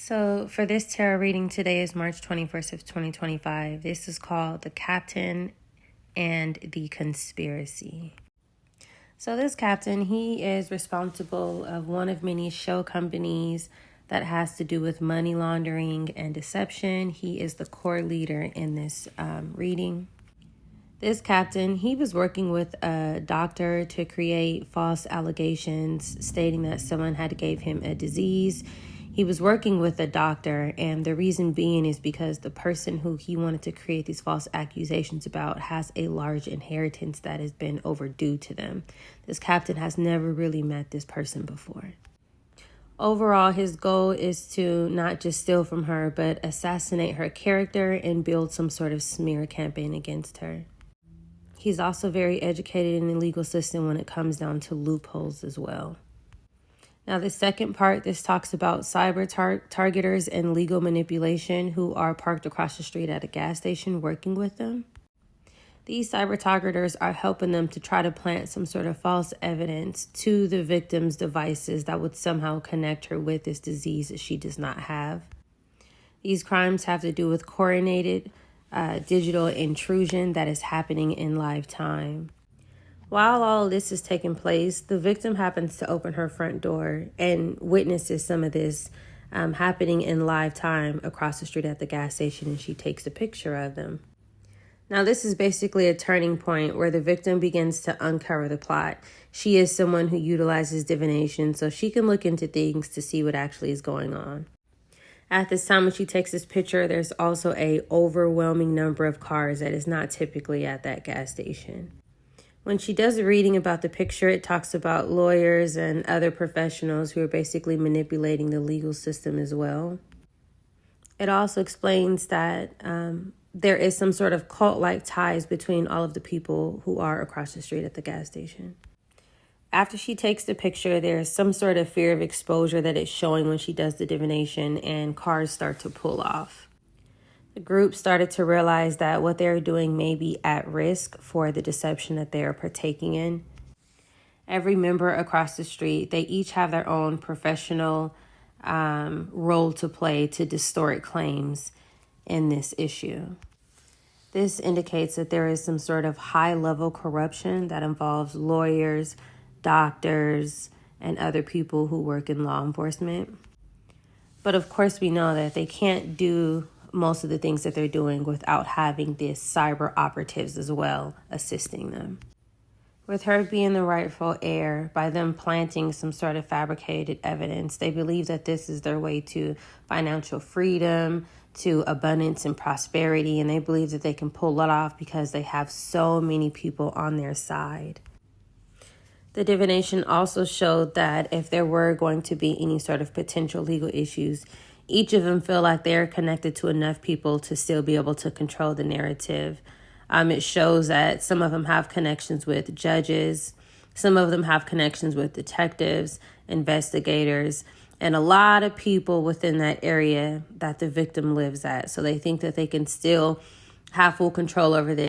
So for this tarot reading, today is March 21st of 2025. This is called The Captain and the Conspiracy. So this captain, he is responsible of one of many shell companies that has to do with money laundering and deception. He is the core leader in this reading. This captain, he was working with a doctor to create false allegations stating that someone had gave him a disease. He was working with a doctor, and the reason being is because the person who he wanted to create these false accusations about has a large inheritance that has been overdue to them. This captain has never really met this person before. Overall, his goal is to not just steal from her, but assassinate her character and build some sort of smear campaign against her. He's also very educated in the legal system when it comes down to loopholes as well. Now, the second part, this talks about cyber targeters and legal manipulation who are parked across the street at a gas station working with them. These cyber targeters are helping them to try to plant some sort of false evidence to the victim's devices that would somehow connect her with this disease that she does not have. These crimes have to do with coordinated digital intrusion that is happening in live time. While all of this is taking place, the victim happens to open her front door and witnesses some of this happening in live time across the street at the gas station, and she takes a picture of them. Now, this is basically a turning point where the victim begins to uncover the plot. She is someone who utilizes divination, so she can look into things to see what actually is going on. At this time when she takes this picture, there's also an overwhelming number of cars that is not typically at that gas station. When she does a reading about the picture, it talks about lawyers and other professionals who are basically manipulating the legal system as well. It also explains that there is some sort of cult-like ties between all of the people who are across the street at the gas station. After she takes the picture, there's some sort of fear of exposure that it's showing when she does the divination, and cars start to pull off. The group started to realize that what they're doing may be at risk for the deception that they are partaking in. Every member across the street, they each have their own professional role to play to distort claims in this issue. This indicates that there is some sort of high-level corruption that involves lawyers, doctors, and other people who work in law enforcement. But of course, we know that they can't do most of the things that they're doing without having these cyber operatives as well assisting them. With her being the rightful heir, by them planting some sort of fabricated evidence, they believe that this is their way to financial freedom, to abundance and prosperity, and they believe that they can pull it off because they have so many people on their side. The divination also showed that if there were going to be any sort of potential legal issues, each of them feel like they're connected to enough people to still be able to control the narrative. It shows that some of them have connections with judges, some of them have connections with detectives, investigators, and a lot of people within that area that the victim lives at. So they think that they can still have full control over this.